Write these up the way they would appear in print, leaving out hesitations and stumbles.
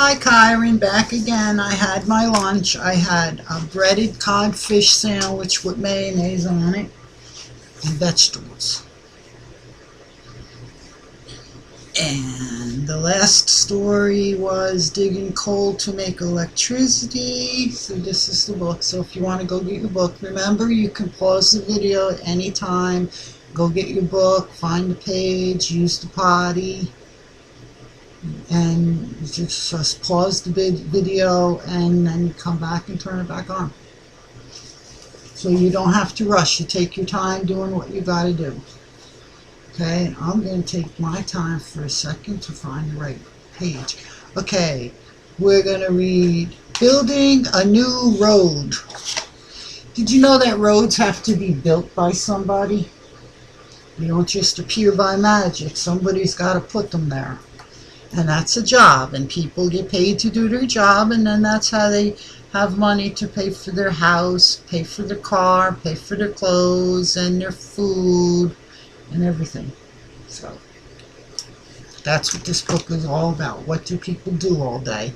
Hi, Kyron, back again. I had my lunch. I had a breaded codfish sandwich with mayonnaise on it and vegetables. And the last story was digging coal to make electricity. So this is the book. So if you want to go get your book, remember you can pause the video at any time. Go get your book, find the page, use the potty, and just pause the video and then come back and turn it back on. So you don't have to rush. You take your time doing what you got to do. Okay, I'm going to take my time for a second to find the right page. Okay, we're going to read Building a New Road. Did you know that roads have to be built by somebody? They don't just appear by magic. Somebody's got to put them there. And that's a job, and people get paid to do their job, and then that's how they have money to pay for their house, pay for their car, pay for their clothes and their food and everything. So that's what this book is all about. What do people do all day?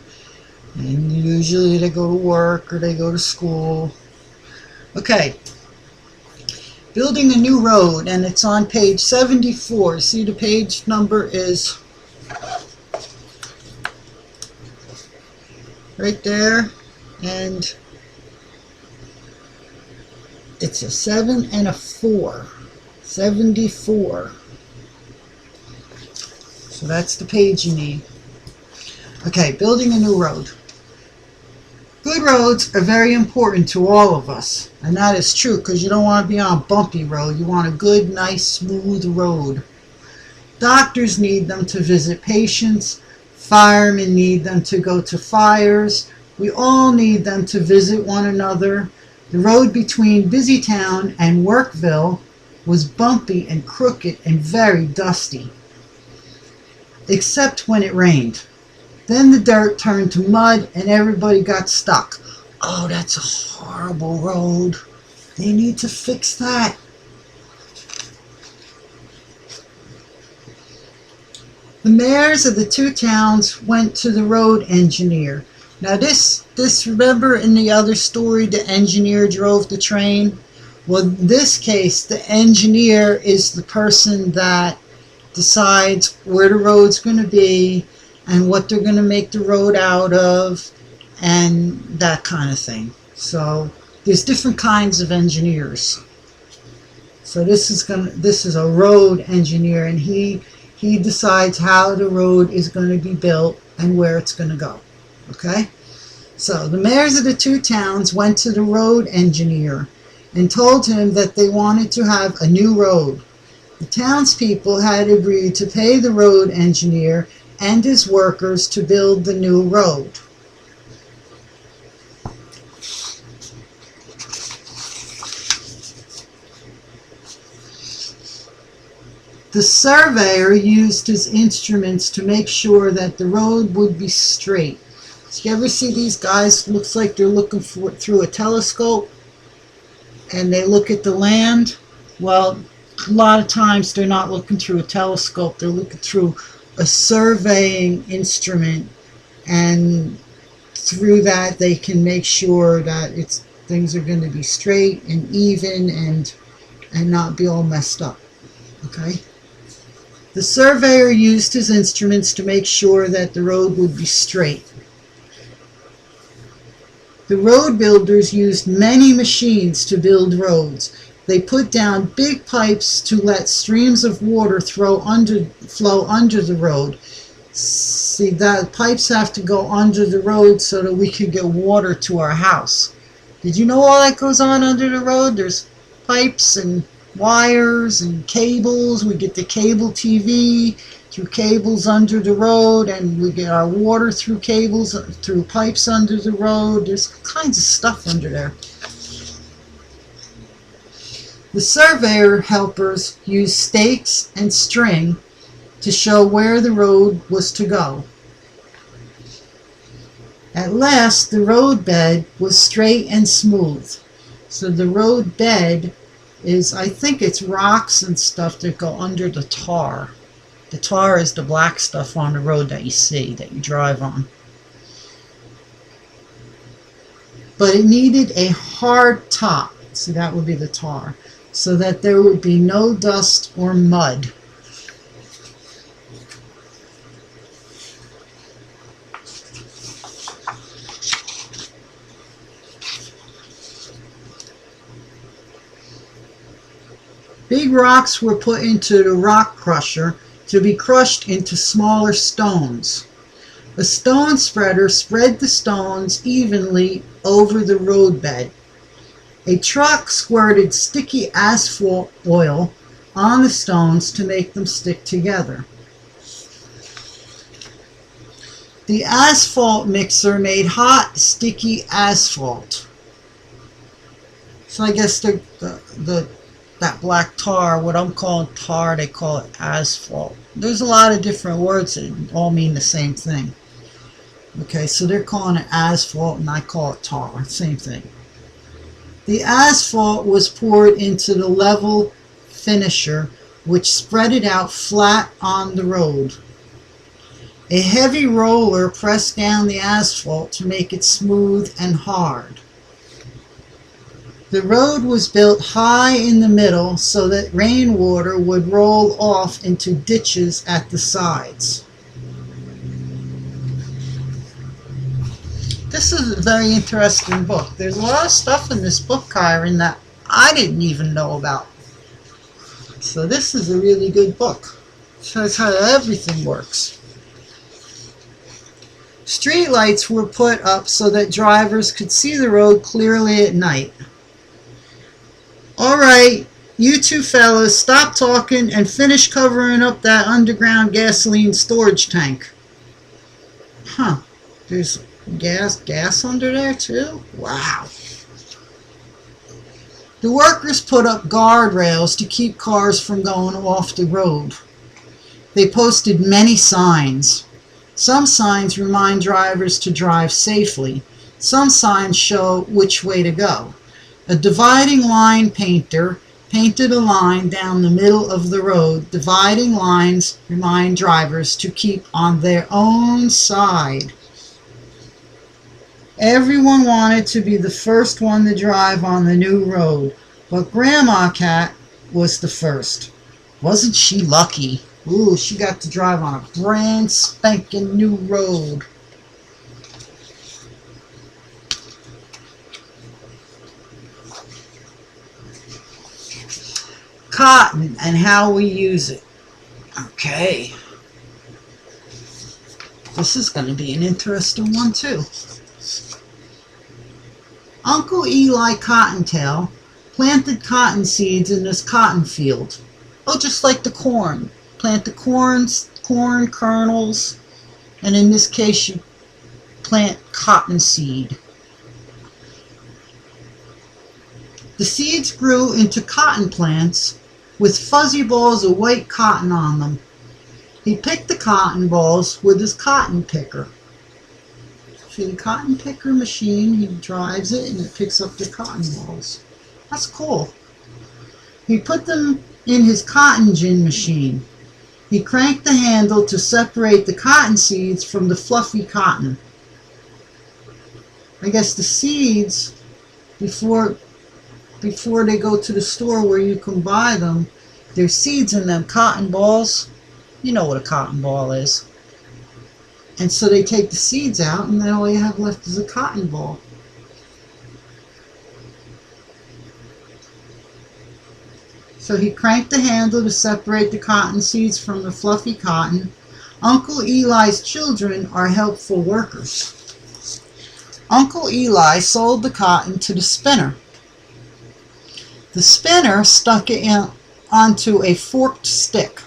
And usually they go to work or they go to school. Okay, Building a New Road, and it's on page 74. See, the page number is right there, and it's a 7 and a 4. 74. So that's the page you need. Okay, Building a New Road. Good roads are very important to all of us, and that is true because you don't want to be on a bumpy road. You want a good, nice, smooth road. Doctors need them to visit patients. Firemen need them to go to fires. We all need them to visit one another. The road between Busytown and Workville was bumpy and crooked and very dusty, except when it rained. Then the dirt turned to mud and everybody got stuck. Oh, that's a horrible road. They need to fix that. The mayors of the two towns went to the road engineer. Now this remember in the other story, the engineer drove the train? Well, in this case, the engineer is the person that decides where the road's going to be and what they're going to make the road out of and that kind of thing. So there's different kinds of engineers. So this is a road engineer, and he decides how the road is going to be built and where it's going to go. Okay? So the mayors of the two towns went to the road engineer and told him that they wanted to have a new road. The townspeople had agreed to pay the road engineer and his workers to build the new road. The surveyor used his instruments to make sure that the road would be straight. So you ever see these guys, looks like they're looking through a telescope and they look at the land? Well, a lot of times they're not looking through a telescope, they're looking through a surveying instrument, and through that they can make sure that things are going to be straight and even and not be all messed up. Okay? The surveyor used his instruments to make sure that the road would be straight. The road builders used many machines to build roads. They put down big pipes to let streams of water flow under the road. See, that pipes have to go under the road so that we can get water to our house. Did you know all that goes on under the road? There's pipes and wires and cables. We get the cable TV through cables under the road, and we get our water through cables, through pipes under the road. There's all kinds of stuff under there. The surveyor helpers used stakes and string to show where the road was to go. At last, the road bed was straight and smooth. So the road bed is, I think it's rocks and stuff that go under the tar. The tar is the black stuff on the road that you see, that you drive on. but it needed a hard top. See, that would be the tar, so that there would be no dust or mud. Big rocks were put into the rock crusher to be crushed into smaller stones. A stone spreader spread the stones evenly over the roadbed. A truck squirted sticky asphalt oil on the stones to make them stick together. The asphalt mixer made hot, sticky asphalt. So I guess that black tar, what I'm calling tar, they call it asphalt. There's a lot of different words that all mean the same thing. Okay, so they're calling it asphalt and I call it tar, same thing. The asphalt was poured into the level finisher, which spread it out flat on the road. A heavy roller pressed down the asphalt to make it smooth and hard. The road was built high in the middle so that rainwater would roll off into ditches at the sides. This is a very interesting book. There's a lot of stuff in this book, Kyron, that I didn't even know about. So this is a really good book. It shows how everything works. Street lights were put up so that drivers could see the road clearly at night. All right, you two fellas, stop talking and finish covering up that underground gasoline storage tank. Huh, there's gas under there too? Wow. The workers put up guardrails to keep cars from going off the road. They posted many signs. Some signs remind drivers to drive safely. Some signs show which way to go. A dividing line painter painted a line down the middle of the road. Dividing lines remind drivers to keep on their own side. Everyone wanted to be the first one to drive on the new road, but Grandma Cat was the first. Wasn't she lucky? Ooh, she got to drive on a brand spanking new road. Cotton and how we use it. Okay. This is going to be an interesting one too. Uncle Eli Cottontail planted cotton seeds in this cotton field. Oh, just like the corn. Plant the corn kernels, and in this case you plant cotton seed. The seeds grew into cotton plants with fuzzy balls of white cotton on them. He picked the cotton balls with his cotton picker. See the cotton picker machine, he drives it and it picks up the cotton balls. That's cool. He put them in his cotton gin machine. He cranked the handle to separate the cotton seeds from the fluffy cotton. I guess the seeds, before they go to the store where you can buy them, there's seeds in them cotton balls. You know what a cotton ball is. And so they take the seeds out, and then all you have left is a cotton ball. So he cranked the handle to separate the cotton seeds from the fluffy cotton. Uncle Eli's children are helpful workers. Uncle Eli sold the cotton to the spinner. The spinner stuck it onto a forked stick.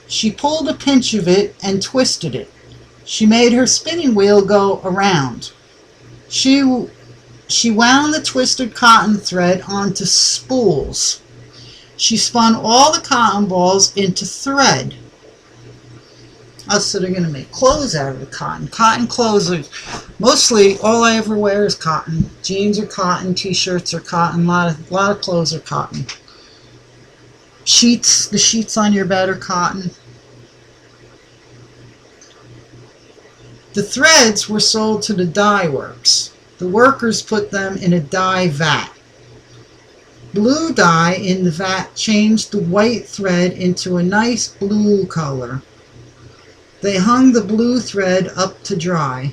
She pulled a pinch of it and twisted it. She made her spinning wheel go around. She wound the twisted cotton thread onto spools. She spun all the cotton balls into thread. Oh, so they're going to make clothes out of the cotton. Cotton clothes are mostly, all I ever wear is cotton. Jeans are cotton, t-shirts are cotton, a lot of clothes are cotton. Sheets, the sheets on your bed are cotton. The threads were sold to the dye works. The workers put them in a dye vat. Blue dye in the vat changed the white thread into a nice blue color. They hung the blue thread up to dry.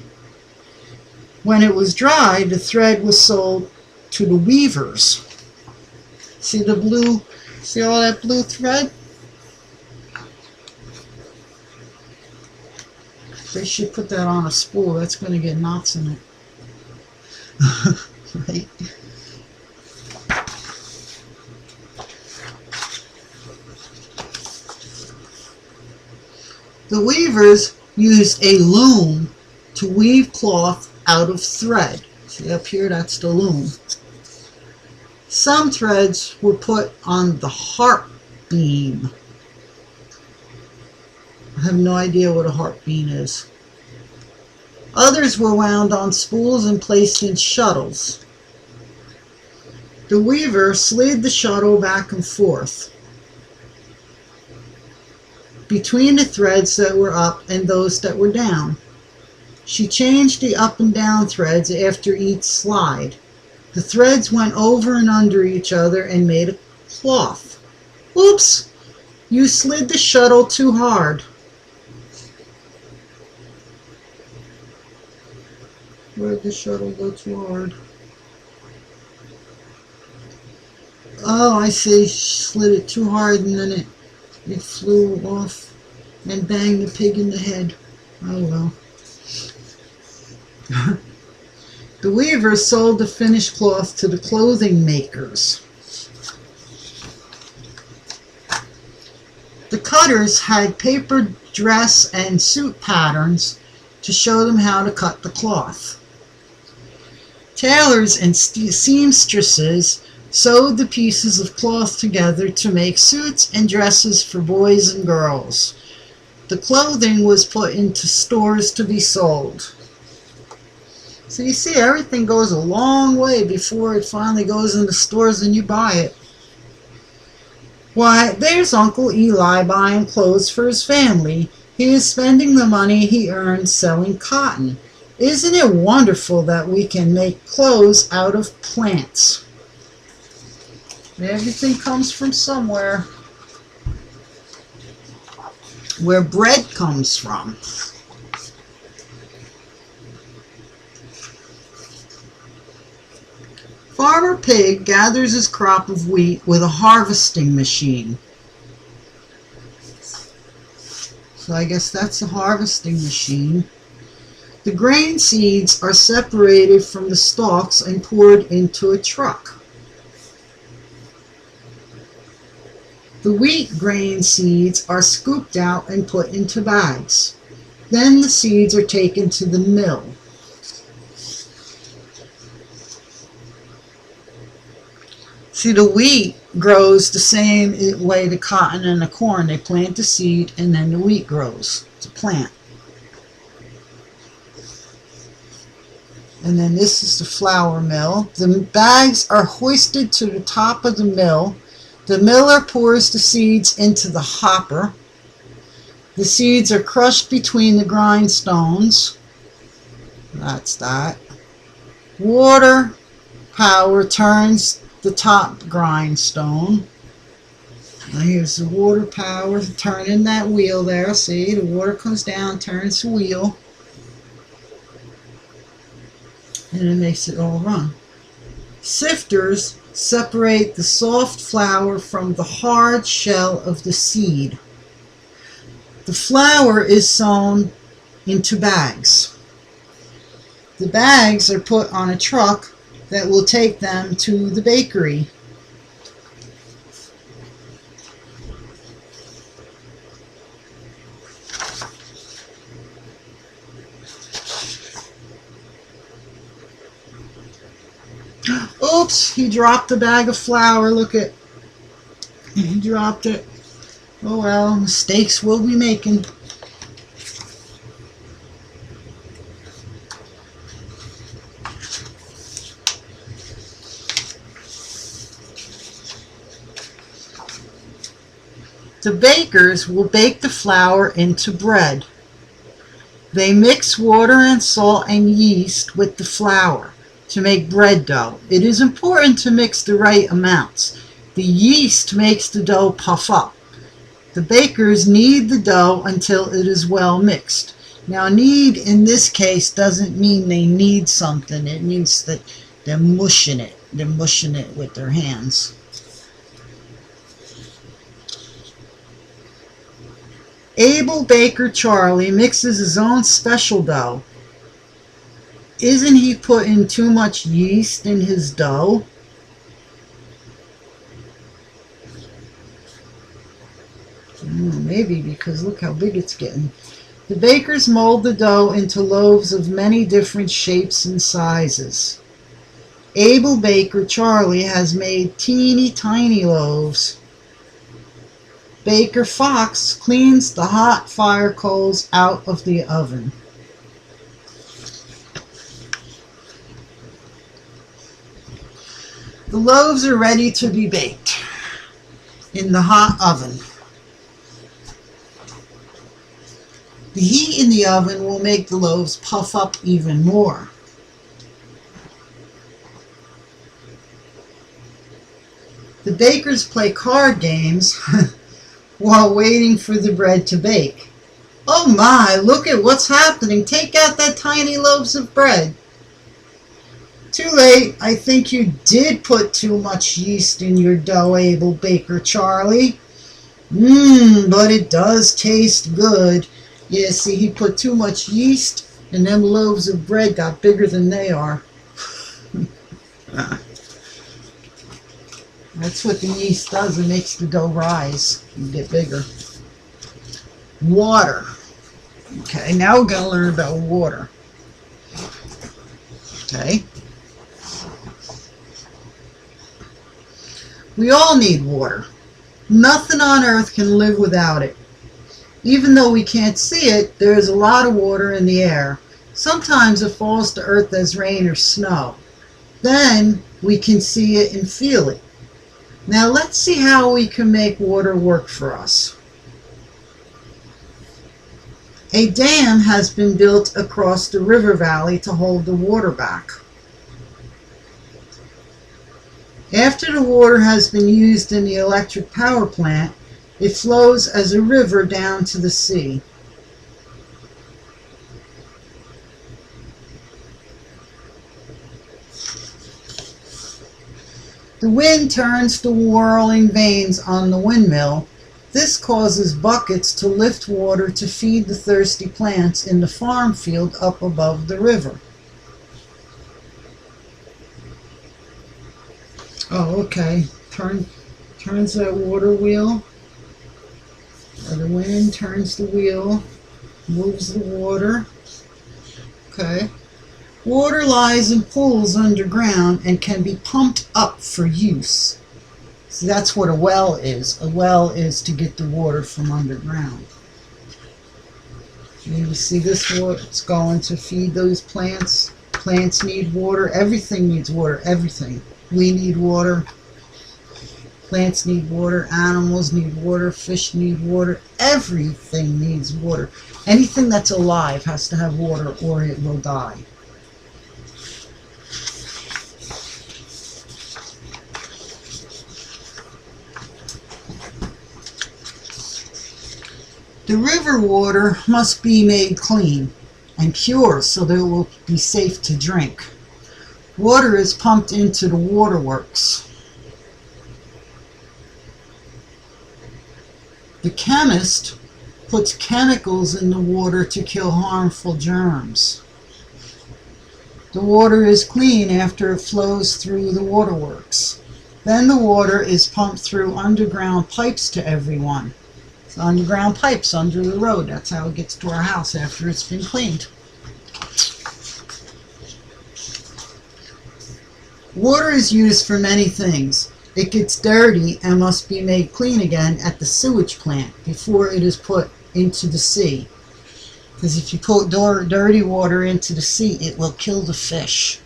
When it was dry, the thread was sold to the weavers. See the blue, see all that blue thread? They should put that on a spool. That's going to get knots in it. Right? The weavers used a loom to weave cloth out of thread. See up here, that's the loom. Some threads were put on the harp beam. I have no idea what a harp beam is. Others were wound on spools and placed in shuttles. The weaver slid the shuttle back and forth between the threads that were up and those that were down. She changed the up and down threads after each slide. The threads went over and under each other and made a cloth. Oops! You slid the shuttle too hard. Where did the shuttle go too hard? Oh, I see. She slid it too hard and then it flew off and banged the pig in the head. Oh well. The weavers sold the finished cloth to the clothing makers. The cutters had paper dress and suit patterns to show them how to cut the cloth. Tailors and seamstresses sewed the pieces of cloth together to make suits and dresses for boys and girls. The clothing was put into stores to be sold. So you see, everything goes a long way before it finally goes in the stores and you buy it. Why, there's Uncle Eli buying clothes for his family. He is spending the money he earned selling cotton. Isn't it wonderful that we can make clothes out of plants? Everything comes from somewhere. Where bread comes from. Farmer Pig gathers his crop of wheat with a harvesting machine. So I guess that's a harvesting machine. The grain seeds are separated from the stalks and poured into a truck. The wheat grain seeds are scooped out and put into bags. Then the seeds are taken to the mill. See, the wheat grows the same way the cotton and the corn. They plant the seed and then the wheat grows. It's a plant. And then this is the flour mill. The bags are hoisted to the top of the mill. The miller pours the seeds into the hopper. The seeds are crushed between the grindstones. That's that. Water power turns the top grindstone. Now here's the water power turning that wheel there. See, the water comes down, turns the wheel, and it makes it all run. Sifters separate the soft flour from the hard shell of the seed. The flour is sewn into bags. The bags are put on a truck that will take them to the bakery. Oops, he dropped a bag of flour. Look at, he dropped it. Oh well, mistakes we'll be making. The bakers will bake the flour into bread. They mix water and salt and yeast with the flour. to make bread dough. It is important to mix the right amounts. The yeast makes the dough puff up. The bakers knead the dough until it is well mixed. Now, knead in this case doesn't mean they knead something. It means that they're mushing it. They're mushing it with their hands. Able baker Charlie mixes his own special dough. Isn't he putting too much yeast in his dough? Maybe, because look how big it's getting. The bakers mold the dough into loaves of many different shapes and sizes. Able baker Charlie has made teeny tiny loaves. Baker Fox cleans the hot fire coals out of the oven. The loaves are ready to be baked in the hot oven. The heat in the oven will make the loaves puff up even more. The bakers play card games while waiting for the bread to bake. Oh my, look at what's happening. Take out that tiny loaves of bread. Too late. I think you did put too much yeast in your dough, Able baker Charlie. But it does taste good. Yeah, see, he put too much yeast, and them loaves of bread got bigger than they are. That's what the yeast does. It makes the dough rise and get bigger. Water. Okay, now we're going to learn about water. Okay. We all need water. Nothing on earth can live without it. Even though we can't see it, there is a lot of water in the air. Sometimes it falls to earth as rain or snow. Then we can see it and feel it. Now let's see how we can make water work for us. A dam has been built across the river valley to hold the water back. After the water has been used in the electric power plant, it flows as a river down to the sea. The wind turns the whirling vanes on the windmill. This causes buckets to lift water to feed the thirsty plants in the farm field up above the river. Oh, okay. Turns that water wheel. Or the wind turns the wheel, moves the water. Okay. Water lies in pools underground and can be pumped up for use. So that's what a well is. A well is to get the water from underground. You see this water? It's going to feed those plants. Plants need water. Everything needs water. Everything. We need water. Plants need water. Animals need water. Fish need water. Everything needs water. Anything that's alive has to have water or it will die. The river water must be made clean and pure so that it will be safe to drink. Water is pumped into the waterworks. The chemist puts chemicals in the water to kill harmful germs. The water is clean after it flows through the waterworks. Then the water is pumped through underground pipes to everyone. It's underground pipes under the road. That's how it gets to our house after it's been cleaned. Water is used for many things. It gets dirty and must be made clean again at the sewage plant before it is put into the sea. Because if you put dirty water into the sea, it will kill the fish.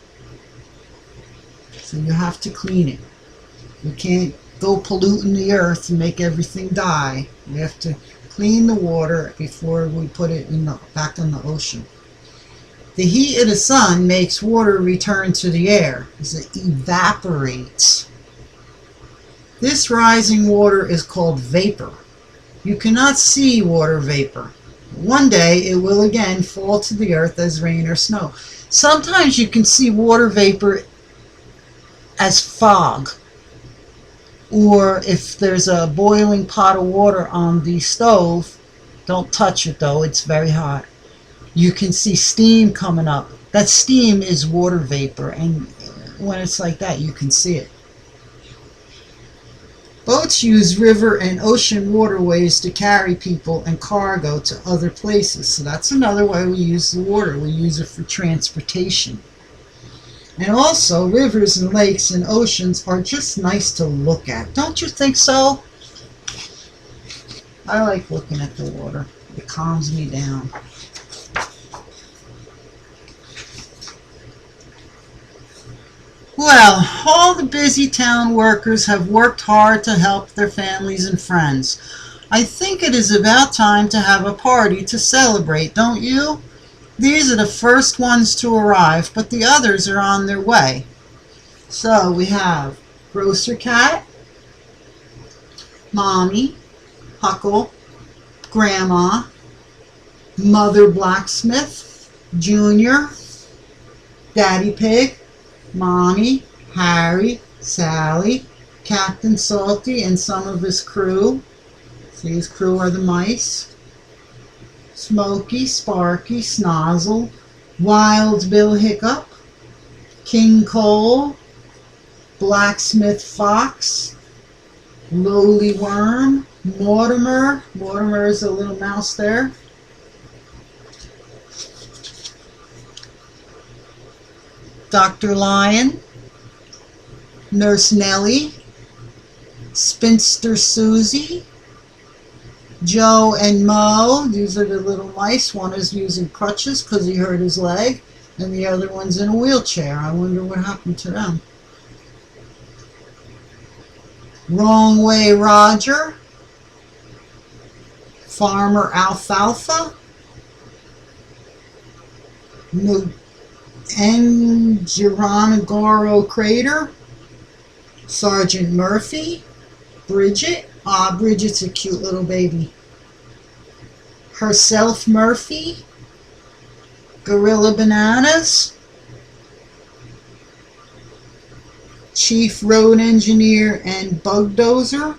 So you have to clean it. You can't go polluting the earth and make everything die. We have to clean the water before we put it back in the ocean. The heat of the sun makes water return to the air as it evaporates. This rising water is called vapor. You cannot see water vapor. One day it will again fall to the earth as rain or snow. Sometimes you can see water vapor as fog, or if there's a boiling pot of water on the stove, don't touch it though, it's very hot. You can see steam coming up. That steam is water vapor, and when it's like that, you can see it. Boats use river and ocean waterways to carry people and cargo to other places. So that's another way we use the water. We use it for transportation. And also, rivers and lakes and oceans are just nice to look at. Don't you think so? I like looking at the water. It calms me down. Well, all the busy town workers have worked hard to help their families and friends. I think it is about time to have a party to celebrate, don't you? These are the first ones to arrive, but the others are on their way. So we have Grocer Cat, Mommy, Huckle, Grandma, Mother Blacksmith, Junior, Daddy Pig, Mommy, Harry, Sally, Captain Salty, and some of his crew. See, his crew are the mice. Smokey, Sparky, Snozzle, Wild Bill Hiccup, King Cole, Blacksmith Fox, Lowly Worm, Mortimer. Mortimer is a little mouse there. Dr. Lion, Nurse Nellie, Spinster Susie, Joe and Mo. These are the little mice. One is using crutches because he hurt his leg, and the other one's in a wheelchair. I wonder what happened to them. Wrong Way Roger, Farmer Alfalfa, Geronigoro Crater, Sergeant Murphy, Bridget. Bridget's a cute little baby. Herself Murphy, Gorilla Bananas, Chief Road Engineer, and Bugdozer.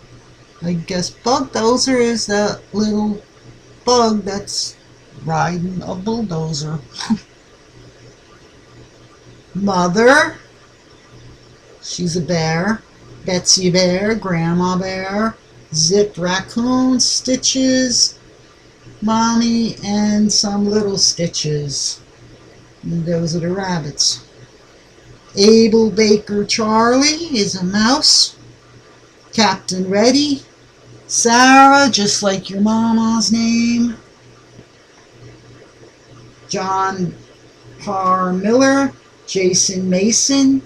I guess Bugdozer is that little bug that's riding a bulldozer. Mother, she's a bear. Betsy Bear, Grandma Bear, Zip Raccoon, Stitches, Mommy, and some little Stitches. And those are the rabbits. Abel Baker Charlie is a mouse. Captain Reddy, Sarah, just like your mama's name. John Parr Miller, Jason Mason,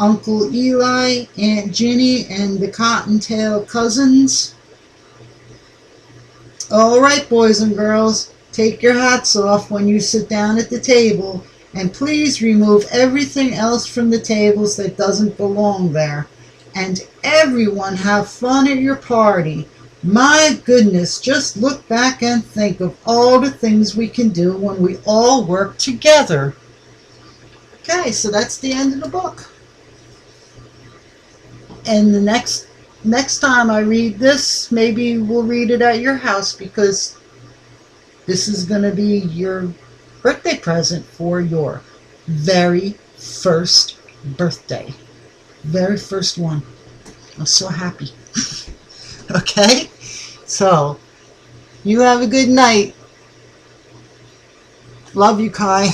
Uncle Eli, Aunt Ginny, and the Cottontail cousins. All right, boys and girls, take your hats off when you sit down at the table, and please remove everything else from the tables that doesn't belong there. And everyone have fun at your party. My goodness, just look back and think of all the things we can do when we all work together. Okay, so that's the end of the book. And the next time I read this, maybe we'll read it at your house, because this is going to be your birthday present for your very first birthday. Very first one. I'm so happy. Okay? So, you have a good night. Love you, Kai.